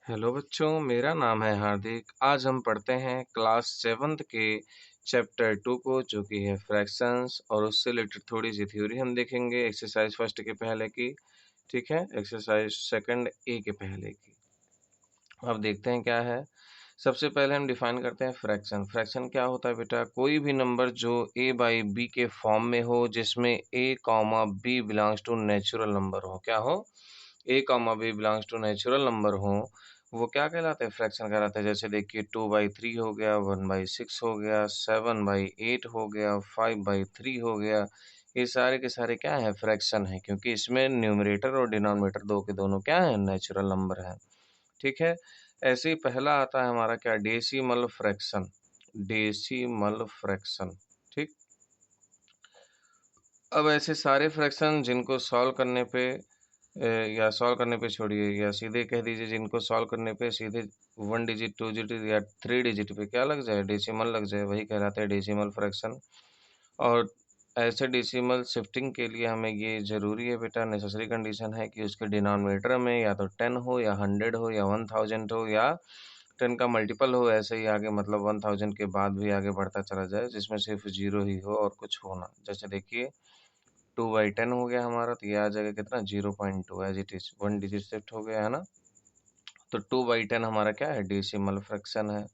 Hello बच्चों, मेरा नाम है हार्दिक। आज हम पढ़ते हैं क्लास 7th के चैप्टर 2 को, जो कि है फ्रैक्शंस, और उससे रिलेटेड थोड़ी सी थ्योरी हम देखेंगे एक्सरसाइज फर्स्ट के पहले की। ठीक है, एक्सरसाइज सेकंड ए के पहले की। अब देखते हैं क्या है। सबसे पहले हम डिफाइन करते हैं फ्रैक्शन। फ्रैक्शन क्या होता है बेटा? कोई भी नंबर जो a बाई बी के फॉर्म में हो, जिसमें a comma B belongs to natural number हो। क्या हो? a comma B belongs to natural number हो, वो क्या कहलाते हैं? फ्रैक्शन कहलाते हैं। जैसे देखिए 2/3 हो गया, 1/6 हो गया, 7/8 हो गया, 5/3 हो गया। ये सारे के सारे क्या है? फ्रैक्शन है, क्योंकि इसमें न्यूमरेटर और डिनोमिनेटर दो के दोनों क्या है? नेचुरल नंबर है। ठीक है। ऐसे ही पहला आता है हमारा क्या? Decimal fraction. Decimal fraction. ठीक। अब ऐसे सारे फ्रैक्शन जिनको सॉल्व करने पे या सॉल्व करने पे छोड़िए, या सीधे कह दीजिए जिनको सॉल्व करने पे सीधे 1 डिजिट 2 डिजिट या 3 डिजिट पे क्या लग जाए? डेसिमल लग जाए, वही कहलाते हैं डेसिमल फ्रैक्शन। और ऐसे डेसिमल शिफ्टिंग के लिए हमें ये ज़रूरी है बेटा, नेसेसरी कंडीशन है कि उसके डिनोमिनेटर में या तो 10 हो, या 100 हो, या 1000 हो, या 10 का मल्टीपल हो। ऐसे ही आगे मतलब 1000 के बाद भी आगे बढ़ता चला जाए, जिसमें सिर्फ जीरो ही हो और कुछ हो ना। जैसे देखिए 2/10 हो गया हमारा, तो ये आ जाएगा कितना? 0.2, as it is 1 digit shift हो गया है ना। तो 2/10 हमारा क्या है? डेसिमल फ्रैक्शन है।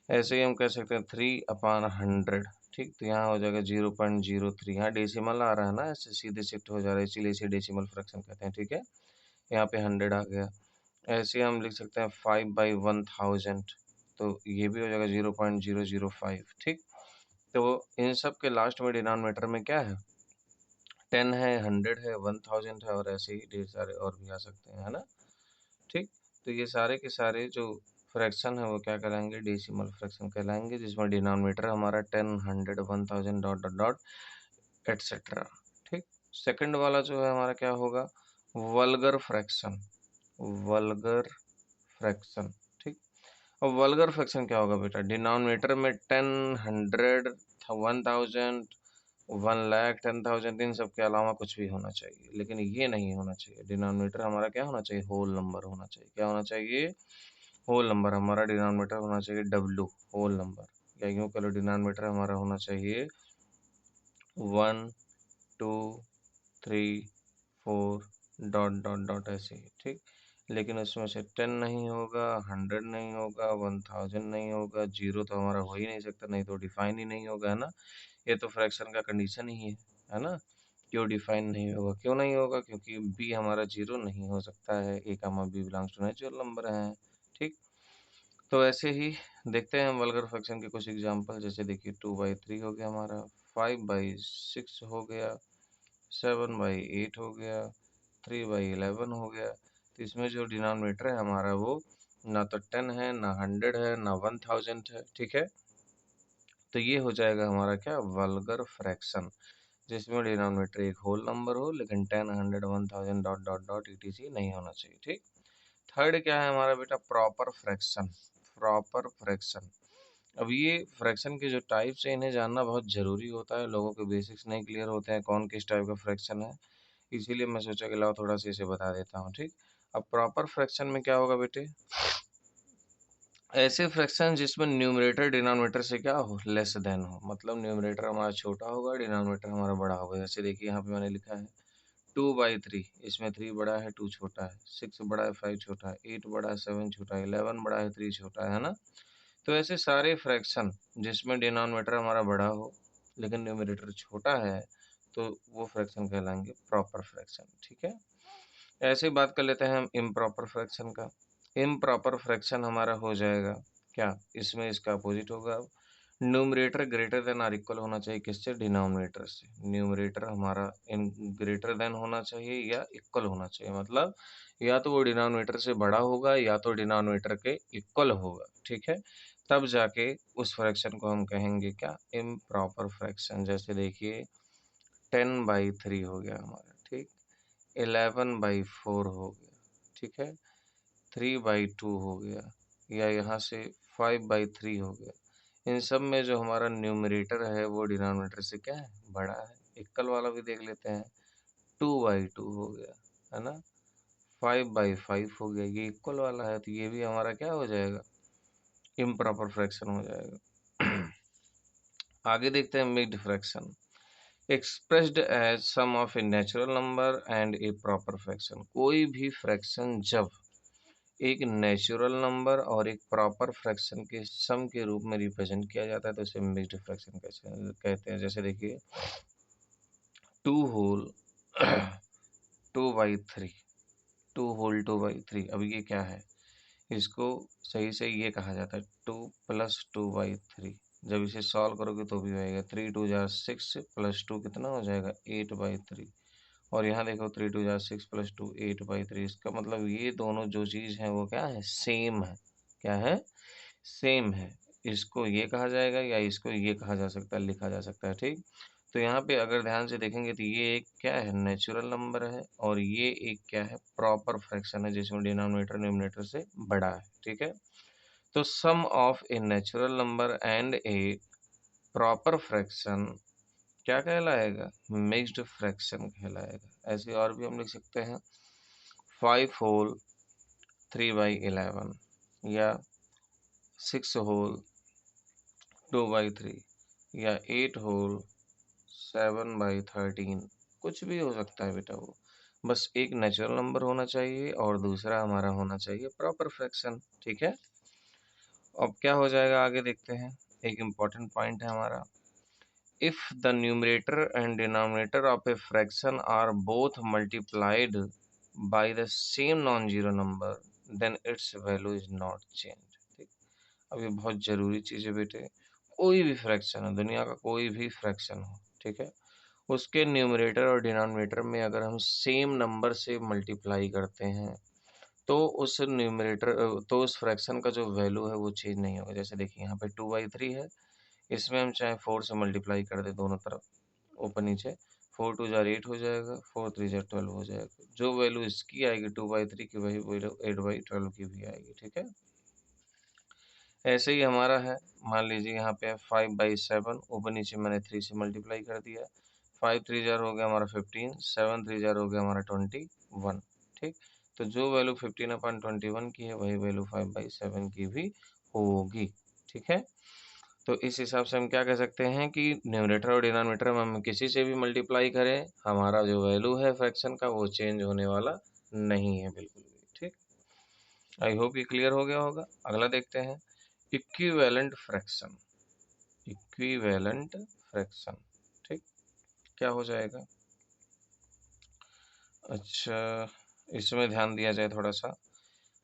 ऐसे ही हम कह सकते हैं 3/100। ठीक, तो यहाँ हो जाएगा 0.03। यहाँ डेसिमल आ रहा है ना, ऐसे सीधे शिफ्ट हो जा रहा है, इसीलिए इसे डेसिमल फ्रैक्शन कहते हैं। ठीक है, यहाँ पे 100 आ गया। ऐसे ही हम लिख सकते हैं 5/1000, तो ये भी हो जाएगा 0.005। ठीक, तो इन सब के लास्ट में डिनोमिनेटर में क्या है? 10 है, 100 है, 1000 है, और ऐसे ही ढेर सारे और भी आ सकते हैं, है ना। ठीक, तो ये सारे के सारे जो फ्रैक्शन है वो क्या कहलाएंगे? डेसिमल फ्रैक्शन कहलाएंगे, जिसमें डिनोमिनेटर हमारा 10, 100, 1000 डॉट डॉट डॉट एटसेट्रा। ठीक, सेकंड वाला जो है हमारा क्या होगा? Vulgar fraction. Vulgar fraction. ठीक, अब वल्गर फ्रैक्शन क्या होगा बेटा? डिनोमिनेटर में 10, 100, 1000, 1,00,000, 10,000, इन सब के अलावा कुछ भी होना चाहिए, लेकिन ये नहीं होना चाहिए। डिनोमिनेटर हमारा क्या होना चाहिए? होल नंबर होना चाहिए। क्या होना चाहिए? Whole number. हमारा डिनोमिनेटर होना चाहिए W, होल नंबर। या यूँ कह लो, डिनोमिनेटर हमारा होना चाहिए 1, 2, 3, 4 डॉट डॉट डॉट, ऐसे ही। ठीक, लेकिन उसमें से 10 नहीं होगा, 100 नहीं होगा, 1000 नहीं होगा, जीरो तो हमारा हो ही नहीं सकता, नहीं तो डिफाइन ही नहीं होगा, है ना। ये तो फ्रैक्शन का कंडीशन ही है ना। क्यों डिफाइन नहीं होगा? क्यों नहीं होगा? क्योंकि बी हमारा जीरो नहीं हो सकता है। A comma B belongs to natural number है। ठीक, तो ऐसे ही देखते हैं हम वल्गर फ्रैक्शन के कुछ एग्जांपल। जैसे देखिए 2/3 हो गया हमारा, 5/6 हो गया, 7/8 हो गया, 3/11 हो गया। तो इसमें जो डिनोमिनेटर है हमारा, वो ना तो 10 है, ना 100 है, ना 1000 है। ठीक है, तो ये हो जाएगा हमारा क्या? वल्गर फ्रैक्शन, जिसमें डिनोमिनेटर एक होल नंबर हो, लेकिन 10, 100, 1000 डॉट डॉट डॉट etc नहीं होना चाहिए। ठीक, थर्ड क्या है हमारा बेटा? Proper fraction. Proper fraction. अब ये फ्रैक्शन के जो टाइप्स हैं, इन्हें जानना बहुत ज़रूरी होता है। लोगों के बेसिक्स नहीं क्लियर होते हैं कौन किस टाइप का फ्रैक्शन है, इसीलिए मैं सोचा कि लाओ थोड़ा सा इसे बता देता हूँ। ठीक, अब प्रॉपर फ्रैक्शन में क्या होगा बेटे? ऐसे फ्रैक्शन जिसमें न्यूमरेटर डिनोमिनेटर से क्या हो? लेस देन हो। मतलब न्यूमरेटर हमारा छोटा होगा, डिनोमिनेटर हमारा बड़ा होगा। जैसे देखिए यहाँ पे मैंने लिखा है 2/3, इसमें 3 बड़ा है, 2 छोटा है, 6 बड़ा है, 5 छोटा है, 8 बड़ा है, 7 छोटा है, 11 बड़ा है, 3 छोटा है ना। तो ऐसे सारे फ्रैक्शन जिसमें डिनोमिनेटर हमारा बड़ा हो, लेकिन न्यूमरेटर छोटा है, तो वो फ्रैक्शन कहलाएंगे प्रॉपर फ्रैक्शन। ठीक है, ऐसे ही बात कर लेते हैं हम इम्प्रॉपर फ्रैक्शन का। इम्प्रॉपर फ्रैक्शन हमारा हो जाएगा क्या? इसमें इसका अपोजिट होगा। न्यूमरेटर ग्रेटर देन और इक्वल होना चाहिए किससे? डिनोमिनेटर से। न्यूमरेटर हमारा इन ग्रेटर देन होना चाहिए या इक्वल होना चाहिए। मतलब या तो वो डिनोमिनेटर से बड़ा होगा, या तो डिनोमिनेटर के इक्वल होगा। ठीक है, तब जाके उस फ्रैक्शन को हम कहेंगे क्या? Improper fraction. जैसे देखिए 10/3 हो गया हमारा। ठीक, 11/4 हो गया। ठीक है, 3/2 हो गया, या यहाँ से 5/3 हो गया। इन सब में जो हमारा न्यूमरेटर है वो डिनोमिनेटर से क्या है? बड़ा है। इक्वल वाला भी देख लेते हैं, 2/2 हो गया, है ना। 5/5 हो गया, ये इक्वल वाला है तो ये भी हमारा क्या हो जाएगा, इम्प्रॉपर फ्रैक्शन हो जाएगा। आगे देखते हैं mixed fraction, expressed as sum of a natural number and a proper fraction. कोई भी फ्रैक्शन जब एक नेचुरल नंबर और एक प्रॉपर फ्रैक्शन के सम के रूप में रिप्रेजेंट किया जाता है तो इसे मिक्स्ड फ्रैक्शन कहते हैं। जैसे देखिए 2 होल 2/3, 2 होल 2/3, अब ये क्या है, इसको सही से ये कहा जाता है 2 + 2/3। जब इसे सॉल्व करोगे तो भी आएगा 3 × 2 = 6 + 2 कितना हो जाएगा 8/3। और यहाँ देखो 3 × 2 = 6 + 2 8/3। इसका मतलब ये दोनों जो चीज़ है वो क्या है, सेम है। क्या है, सेम है। इसको ये कहा जाएगा या इसको ये कहा जा सकता है, लिखा जा सकता है, ठीक। तो यहाँ पे अगर ध्यान से देखेंगे तो ये एक क्या है, नेचुरल नंबर है और ये एक क्या है, प्रॉपर फ्रैक्शन है जिसमें डिनोमिनेटर न्यूमरेटर से बड़ा है, ठीक है। तो sum of a natural number and a proper fraction क्या कहलाएगा, मिक्स्ड फ्रैक्शन कहलाएगा। ऐसे और भी हम लिख सकते हैं 5 होल 3/11 या 6 होल 2/3 या 8 होल 7/13, कुछ भी हो सकता है बेटा वो, बस एक नेचुरल नंबर होना चाहिए और दूसरा हमारा होना चाहिए प्रॉपर फ्रैक्शन, ठीक है। अब क्या हो जाएगा आगे देखते हैं, एक इम्पॉर्टेंट पॉइंट है हमारा, if the numerator and denominator of a fraction are both multiplied by the same non zero number then its value is not change, ठीक। अब ये बहुत ज़रूरी चीज़ है बेटे, कोई भी फ्रैक्शन हो, दुनिया का कोई भी फ्रैक्शन हो, ठीक है, उसके न्यूमरेटर और डिनोमिनेटर में अगर हम सेम नंबर से मल्टीप्लाई करते हैं तो उस न्यूमरेटर तो उस फ्रैक्शन का जो वैल्यू है वो चेंज नहीं होगा। जैसे देखिए यहाँ पे 2/3 है, इसमें हम चाहे 4 से मल्टीप्लाई कर दें दोनों तरफ, ऊपर नीचे, 4 × 2 = 8 हो जाएगा, 4 × 3 = 12 हो जाएगा। जो वैल्यू इसकी आएगी 2/3 की, वही वैल्यू 8/12 की भी आएगी, ठीक है। ऐसे ही हमारा है, मान लीजिए यहाँ पे 5/7, ऊपर नीचे मैंने 3 से मल्टीप्लाई कर दिया, 5 × 3 = हो गया हमारा 15, 7 × 3 = हो गया हमारा 21, ठीक। तो जो वैल्यू 15/21 की है वही वैल्यू 5/7 की भी होगी, ठीक है। तो इस हिसाब से हम क्या कह सकते हैं कि न्यूमरेटर और डिनोमिनेटर में हम किसी से भी मल्टीप्लाई करें, हमारा जो वैल्यू है फ्रैक्शन का वो चेंज होने वाला नहीं है बिल्कुल भी, ठीक। आई होप ये क्लियर हो गया होगा। अगला देखते हैं इक्विवेलेंट फ्रैक्शन, इक्विवेलेंट फ्रैक्शन, ठीक, क्या हो जाएगा। अच्छा, इसमें ध्यान दिया जाए थोड़ा सा,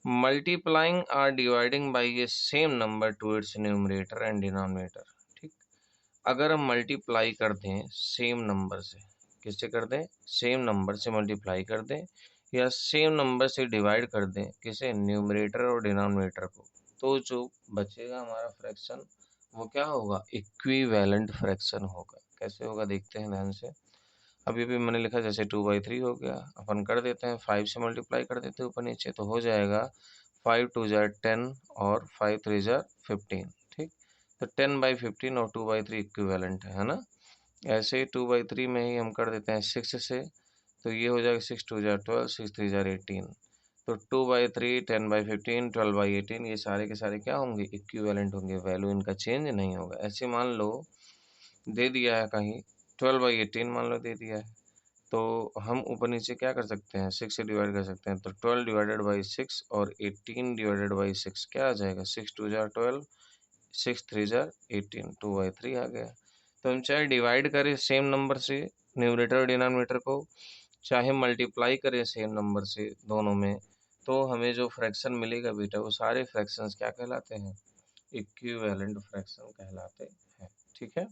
मल्टीप्लाइंग और dividing by A same number two it's numerator and denominator, ठीक। अगर हम मल्टीप्लाई कर दें सेम नंबर से, किससे कर दें, सेम नंबर से मल्टीप्लाई कर दें या सेम नंबर से डिवाइड कर दें, किसे, न्यूमरेटर और डिनोमिनेटर को, तो जो बचेगा हमारा फ्रैक्शन वो क्या होगा, इक्विवेलेंट फ्रैक्शन होगा। कैसे होगा देखते हैं ध्यान से। अभी भी मैंने लिखा जैसे 2/3 हो गया, अपन कर देते हैं 5 से मल्टीप्लाई कर देते हैं ऊपर नीचे, तो हो जाएगा 5 × 2 = 10 और 5 × 3 = 15, ठीक। तो 10/15 और 2/3 इक्विवेलेंट है ना। ऐसे ही 2/3 में ही हम कर देते हैं 6 से, तो ये हो जाएगा 6 × 2 = 12, 6 × 3 = 18। तो 2/3, 10/15, 12/18 ये सारे के सारे क्या होंगे, इक्विवेलेंट होंगे, वैल्यू इनका चेंज नहीं होगा। ऐसे मान लो दे दिया है कहीं 12/18 मान लो दे दिया है, तो हम ऊपर नीचे क्या कर सकते हैं, 6 से डिवाइड कर सकते हैं, तो 12/6 और 18/6 क्या आ जाएगा, 6 × 2 = 12, 6 × 3 = 18, 2/3 आ गया। तो हम चाहे डिवाइड करें सेम नंबर से न्यूमरेटर और डिनोमिनेटर को, चाहे मल्टीप्लाई करें सेम नंबर से दोनों में, तो हमें जो फ्रैक्शन मिलेगा बेटा वो सारे फ्रैक्शंस क्या कहलाते हैं, इक्विवेलेंट फ्रैक्शन कहलाते हैं, ठीक है।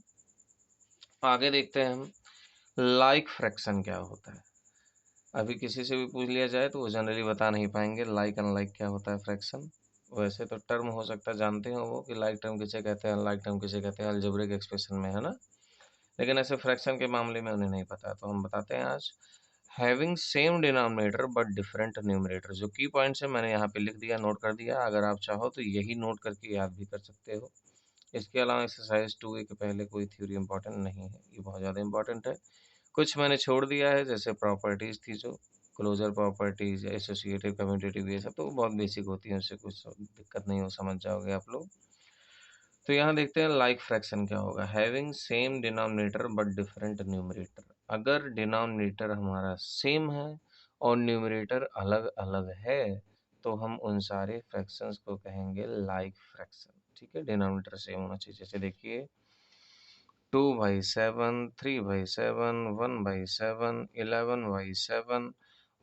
आगे देखते हैं हम लाइक फ्रैक्शन क्या होता है। अभी किसी से भी पूछ लिया जाए तो वो जनरली बता नहीं पाएंगे लाइक अनलाइक क्या होता है फ्रैक्शन। वैसे तो टर्म हो सकता है जानते हो वो कि लाइक टर्म किसे कहते हैं, अनलाइक टर्म किसे कहते हैं, अलजेब्रिक एक्सप्रेशन में, है ना। लेकिन ऐसे फ्रैक्शन के मामले में उन्हें नहीं पता, तो हम बताते हैं आज। Having same denominator but different numerator, जो की पॉइंट्स है मैंने यहाँ पे लिख दिया, नोट कर दिया, अगर आप चाहो तो यही नोट करके याद भी कर सकते हो। इसके अलावा एक्सरसाइज 2A के पहले कोई थ्योरी इंपॉर्टेंट नहीं है, ये बहुत ज़्यादा इंपॉर्टेंट है। कुछ मैंने छोड़ दिया है, जैसे प्रॉपर्टीज़ थी जो, क्लोजर प्रॉपर्टीज, एसोसिएटिव, कम्यूटेटिव, ये सब तो बहुत बेसिक होती है, उससे कुछ दिक्कत नहीं हो, समझ जाओगे आप लोग। तो यहाँ देखते हैं लाइक फ्रैक्शन क्या होगा। Having same denominator but different numerator. अगर डिनोमिनेटर हमारा सेम है और न्यूमरेटर अलग अलग है तो हम उन सारे फ्रैक्शंस को कहेंगे लाइक फ्रैक्शन। ठीक है, डिनोमिनेटर सेम होना चाहिए। जैसे देखिए 2/7, 3/7, 1/7, 11/7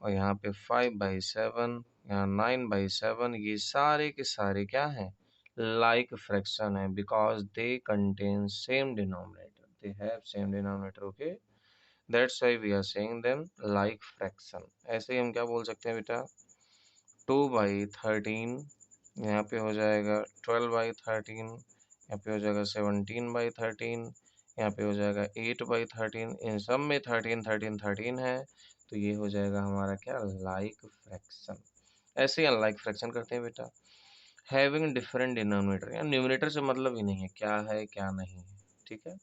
और यहाँ पे 5/7, यहाँ 9/7, ये सारे के सारे क्या हैं, लाइक फ्रैक्शन है, because they contain same denominator, they have same denominator. Okay, that's why we are saying them like fraction. ऐसे ही हम क्या बोल सकते हैं बेटा, 2/13 यहाँ पे हो जाएगा 12/13, यहाँ पे हो जाएगा 17/13, यहाँ पे हो जाएगा 8/13। इन सब में 13 13 13 है, तो ये हो जाएगा हमारा क्या, लाइक फ्रैक्शन। ऐसे ही अनलाइक फ्रैक्शन करते हैं बेटा। हैविंग डिफरेंट डिनोमिनेटर, या न्यूमरेटर से मतलब ही नहीं है क्या है क्या नहीं है। ठीक है,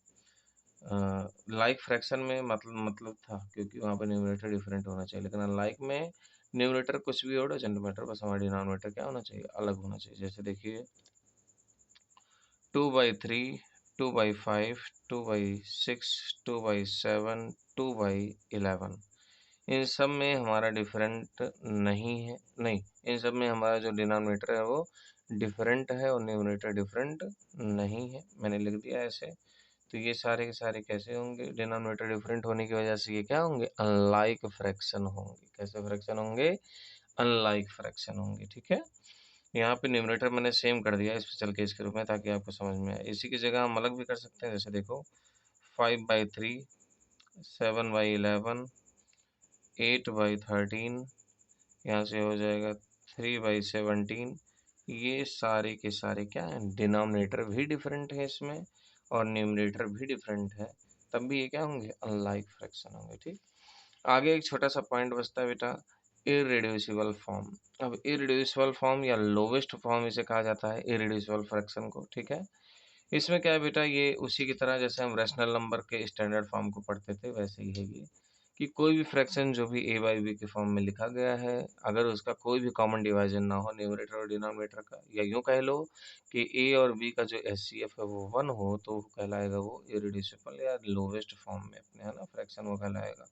लाइक फ्रैक्शन में मतलब था क्योंकि वहाँ पे न्यूमरेटर डिफरेंट होना चाहिए, लेकिन अनलाइक में न्यूमरेटर कुछ भी हो, डजेंट मैटर, बस हमारा डिनोमिनेटर क्या होना चाहिए, अलग होना चाहिए। जैसे देखिए 2/3, 2/5, 2/6, 2/7, 2/11, इन सब में हमारा डिफरेंट नहीं है, नहीं, इन सब में हमारा जो डिनोमिनेटर है वो डिफरेंट है और न्यूमरेटर डिफरेंट नहीं है, मैंने लिख दिया ऐसे। तो ये सारे के सारे कैसे होंगे, डिनोमिनेटर डिफरेंट होने की वजह से ये क्या होंगे, अनलाइक फ्रैक्शन होंगे। कैसे फ्रैक्शन होंगे, अनलाइक फ्रैक्शन होंगे। ठीक है, यहाँ पे न्यूमरेटर मैंने सेम कर दिया स्पेशल केस के रूप में ताकि आपको समझ में आए। इसी की जगह हम अलग भी कर सकते हैं, जैसे देखो 5/3, 7/11, 8/13, यहाँ से हो जाएगा 3/17। ये सारे के सारे क्या हैं, डिनोमिनेटर भी डिफरेंट है इसमें और न्यूमरेटर भी डिफरेंट है, तब भी ये क्या होंगे, अनलाइक फ्रैक्शन होंगे। ठीक, आगे एक छोटा सा पॉइंट बचता है बेटा, इररिड्यूसिबल फॉर्म। अब इररिड्यूसिबल फॉर्म या लोवेस्ट फॉर्म इसे कहा जाता है, इररिड्यूसिबल फ्रैक्शन को। ठीक है, इसमें क्या है बेटा, ये उसी की तरह जैसे हम रैशनल नंबर के स्टैंडर्ड फॉर्म को पढ़ते थे वैसे ही है ये, कि कोई भी फ्रैक्शन जो भी a बाई बी के फॉर्म में लिखा गया है, अगर उसका कोई भी कॉमन डिवाइजर ना हो न्यूमरेटर और डिनोमिनेटर का, या यूँ कह लो कि a और b का जो एचसीएफ है वो 1 हो, तो कहलाएगा वो इररिड्यूसिबल या लोवेस्ट फॉर्म में अपने, है ना, फ्रैक्शन वो कहलाएगा।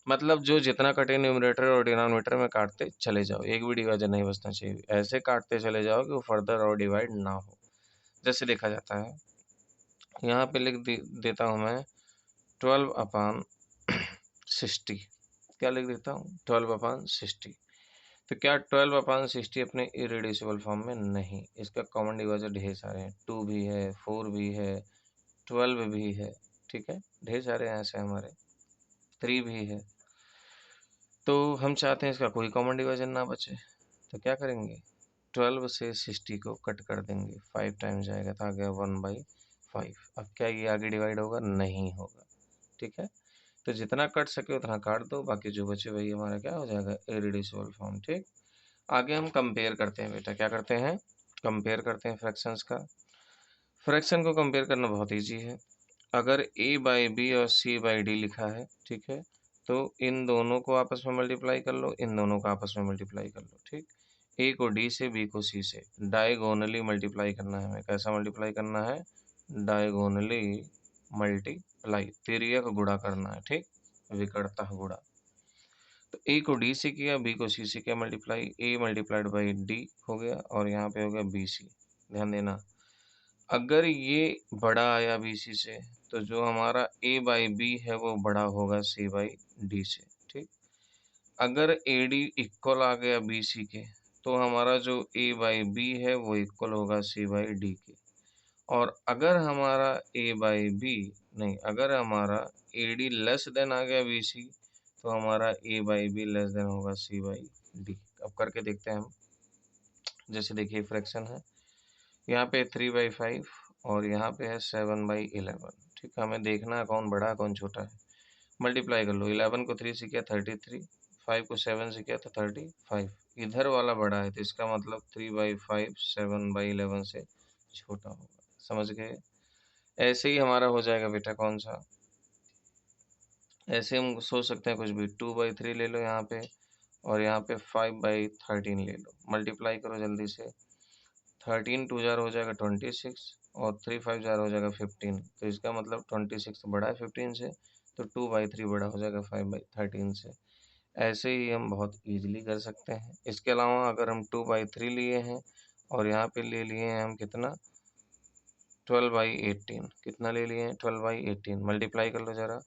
मतलब जो जितना कटे न्यूमरेटर और डिनोमिनेटर में काटते चले जाओ, एक भी डिवाइजर नहीं बचना चाहिए, ऐसे काटते चले जाओ कि वो फर्दर और डिवाइड ना हो। जैसे देखा जाता है, यहाँ पे देता हूँ मैं 12/60। क्या लिख देता हूँ, 12/60। तो क्या 12/60 अपने इरेड्यूसिबल फॉर्म में नहीं, इसका कॉमन डिवाइजर ढेर सारे हैं, 2 भी है, 4 भी है, 12 भी है। ठीक है, ढेर सारे हैं ऐसे हमारे, 3 भी है। तो हम चाहते हैं इसका कोई कॉमन डिवाइजर ना बचे, तो क्या करेंगे, 12 से 60 को कट कर देंगे, 5 टाइम्स जाएगा तो आ गया 1/5। अब क्या ये आगे डिवाइड होगा, नहीं होगा। ठीक है, तो जितना कट सके उतना काट दो, बाकी जो बचे वही हमारा क्या हो जाएगा, इररिड्यूसिबल फॉर्म। ठीक, आगे हम कंपेयर करते हैं बेटा, क्या करते हैं, कंपेयर करते हैं फ्रैक्शंस का। फ्रैक्शन को कंपेयर करना बहुत ईजी है। अगर a बाई बी और c बाई डी लिखा है, ठीक है, तो इन दोनों को आपस में मल्टीप्लाई कर लो, इन दोनों को आपस में मल्टीप्लाई कर लो। ठीक, a को d से, b को c से, डायगोनली मल्टीप्लाई करना है हमें। कैसा मल्टीप्लाई करना है, डायगोनली मल्टीप्लाई, तिर्यक गुणा करना है। ठीक, विकर्ता गुणा। तो a को d से किया, b को c से किया multiply, a multiplied by d हो गया और यहाँ पे हो गया bc। ध्यान देना, अगर ये बड़ा आया BC से तो जो हमारा A बाई बी है वो बड़ा होगा C बाई डी से। ठीक, अगर AD इक्वल आ गया BC के तो हमारा जो A बाई बी है वो इक्वल होगा C बाई डी के। और अगर हमारा A बाई बी नहीं, अगर हमारा AD लेस देन आ गया BC तो हमारा A by be less than होगा C बाई डी। अब करके देखते हैं हम, जैसे देखिए फ्रैक्शन है, यहाँ पे 3/5 और यहाँ पे है 7/11। ठीक है, हमें देखना है कौन बड़ा है कौन छोटा है। मल्टीप्लाई कर लो, 11 को 3 से किया 33, 5 को 7 से किया तो 35। इधर वाला बड़ा है तो इसका मतलब 3/5 7/11 से छोटा होगा। समझ गए, ऐसे ही हमारा हो जाएगा बेटा कौन सा, ऐसे हम सोच सकते हैं कुछ भी, 2/3 ले लो यहाँ पे, और यहाँ पे 5/13 ले लो, मल्टीप्लाई करो जल्दी से। 13 2 जार हो जाएगा 26 और 3 5 जार हो जाएगा 15। तो इसका मतलब 26 बड़ा है 15 से, तो 2/3 बड़ा हो जाएगा 5/13 से। ऐसे ही हम बहुत इजीली कर सकते हैं। इसके अलावा अगर हम 2/3 लिए हैं और यहाँ पे ले लिए हैं हम कितना 12/18, कितना ले लिए हैं 12/18, मल्टीप्लाई कर लो ज़रा।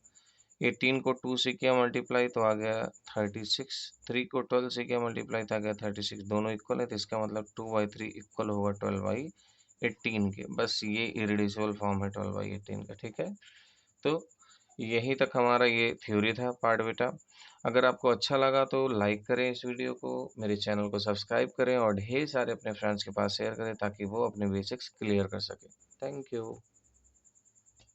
18 को 2 से किया मल्टीप्लाई तो आ गया 36, 3 को 12 से किया मल्टीप्लाई तो आ गया 36, दोनों इक्वल है तो इसका मतलब 2/3 इक्वल होगा 12/18 के। बस ये इरेड्यूसिबल फॉर्म है 12/18 का, ठीक है। तो यहीं तक हमारा ये थ्योरी था पार्ट बेटा। अगर आपको अच्छा लगा तो लाइक करें इस वीडियो को, मेरे चैनल को सब्सक्राइब करें और ढेर सारे अपने फ्रेंड्स के पास शेयर करें ताकि वो अपने बेसिक्स क्लियर कर सकें। Thank you.